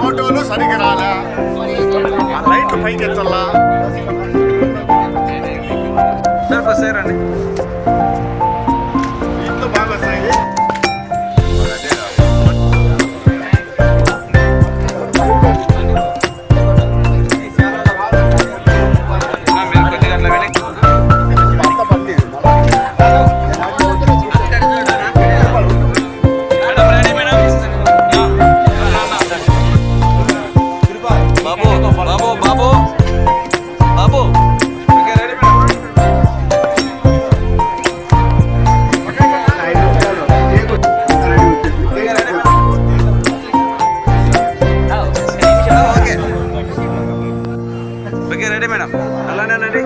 ఫోటోలు సరిగ్గా రాలా, లైట్లు పైకి ఎత్తల్లా రండి. ఇంట్లో బాగా వస్తాయి. రెడీ మేడం, అలానేనండి.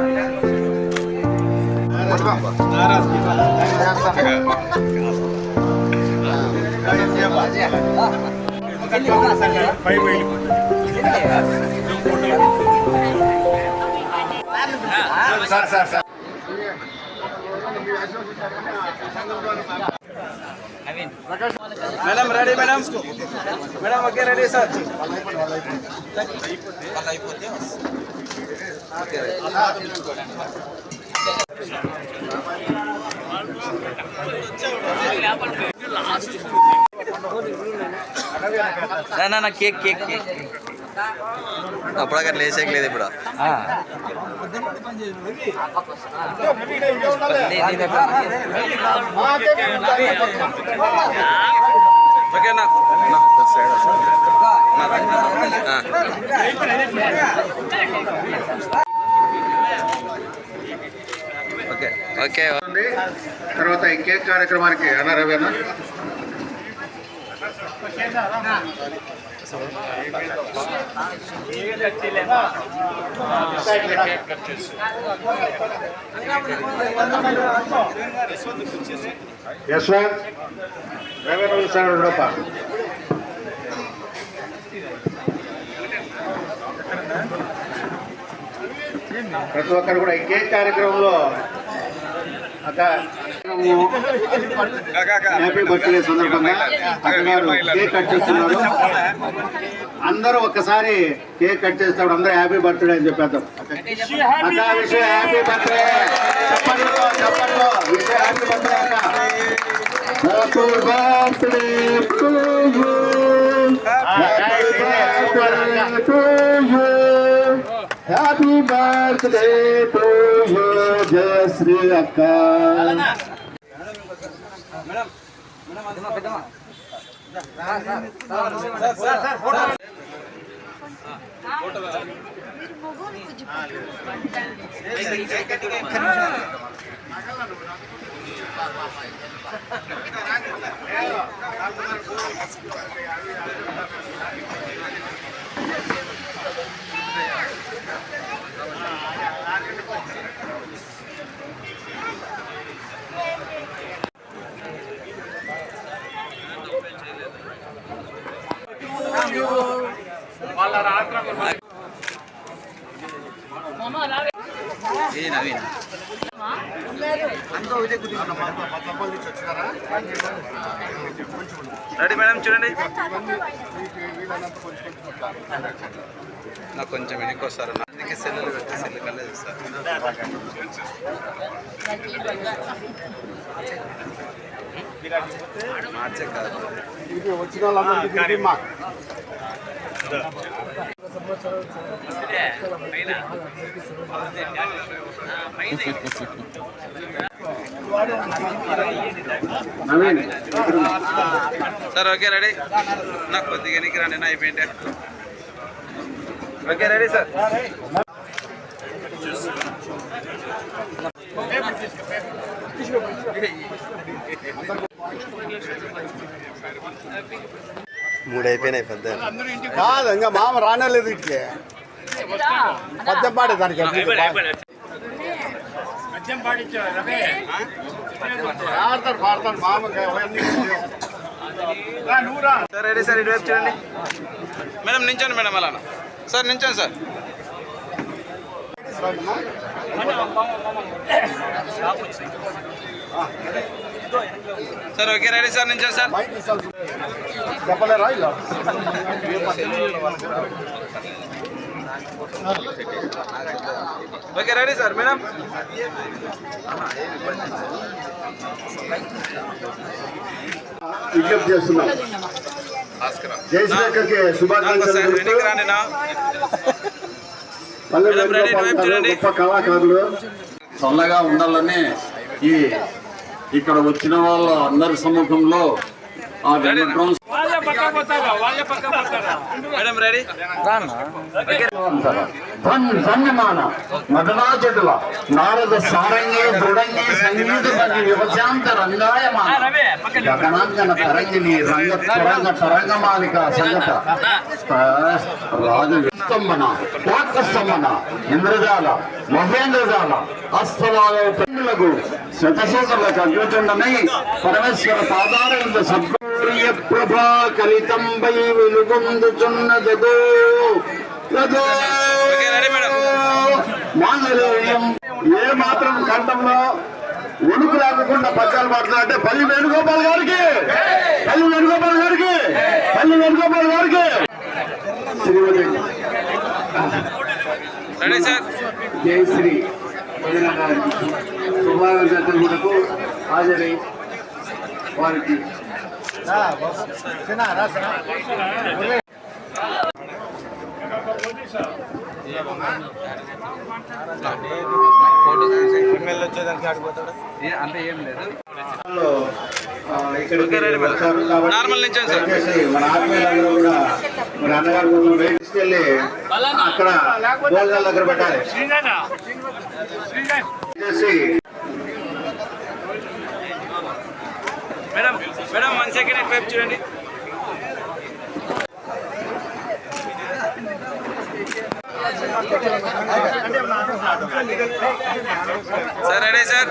Madam ready madam, madam okay ready sir. Cake cake cake అప్పుడు అక్కడ లేచేయలేదు ఇప్పుడు. ఓకేనా ఓకే ఓకే. తర్వాత ఈ కేక్ కార్యక్రమానికి అన్నారవేనా యశ్వంత్ రెవెన్యూ సార్ ఉండప్ప. ప్రతి ఒక్కరు కూడా ఈ కేక్ కార్యక్రమంలో హ్యాపీ బర్త్డే సందర్భంగా అక్కగారు కేక్ కట్ చేస్తున్నారు. అందరూ ఒక్కసారి కేక్ కట్ చేస్తాడు, అందరూ హ్యాపీ బర్త్డే అని చెప్పేద్దాం. అక్క విషయం హ్యాపీ బర్త్డే చెప్పండి చెప్పండి, విషయం హ్యాపీ బర్త్డే అక్క. Happy birthday to you, happy birthday to you, happy birthday to you Jayasree అక్క. రెడీ మేడం చూడండి. నాకు కొంచెం వెనక్కి వస్తారు, అందుకే సెల్లు పెడితే సెల్లు కల్లా చూస్తారు. మార్చే కాదు వచ్చిన వాళ్ళందరికీ సార్ ఓకే రెడీ. నాకు కొద్దిగా ఎనికి రండి, నా అయిపోయింటే. Okay ready sir. మూడు అయిపోయినాయి పెద్ద కాదు, ఇంకా మామ రానేలేదు ఇంటికి. పద్యం పాడే దానికి సార్ రెడీ సార్ ఇటువైపు చూడండి మేడం నించోండి మేడం అలా సార్ నించోండి sir sir okay ready sir నించోండి సార్ చెప్పలేరా ఇలా ఓకే రెడీ సార్ మేడం విజ్ఞప్తి చేస్తున్నాం జయశ్రేఖకి శుభాకాంక్షలు తెలుపుతూ పల్లె వేణుగోపాల్ గారు గొప్ప కళాకారులు చల్లగా ఉండాలని ఈ ఇక్కడ వచ్చిన వాళ్ళ అందరి సమ్ముఖంలో ఆ వెంకట్రామ్ మేడం రెడీ సన్నిమాన మదనాచటుల నారద సారంగే దృఢంగే సంగీత వివశాంత రంగాయమాన గగనాంగన తరంగిణి రంగ తరంగ తరంగమాలిక సంగత రాజు స్తంభన వాక్య స్తంభన ఇంద్రజాల మహేంద్రజాల అస్తవాల పెన్నులకు శతశోధులకు అద్భుతుండనై పరమేశ్వర పాదారంద సద్గౌర్య ప్రభా కలితంబై వెలుగొందుచున్న జగో మాంగళ్యం ఏ మాత్రం కంఠంలో ఉడుకు లేకుండా పద్యాలు మాట్లాడంటే పల్లి వేణుగోపాల్ గారికి పల్లి వేణుగోపాల్ గారికి పల్లి వేణుగోపాల్ గారికి శ్రీమతి రెడీ సార్ జయశ్రీ వదిన గారికి శుభాకాంక్షలకు హాజరై వారికి అంటే ఏం లేదు ఇక్కడికి వచ్చారు కాబట్టి నార్మల్ నుంచి సార్. దయచేసి మన ఆత్మీయులందరూ కూడా మన అన్నగారు కొంచెం బయట తీసుకెళ్ళి అక్కడ భోజనాల దగ్గర పెట్టాలి దయచేసి మేడం మేడం 1 సెకండ్ ఇటువైపు చూడండి సార్ రెడీ సార్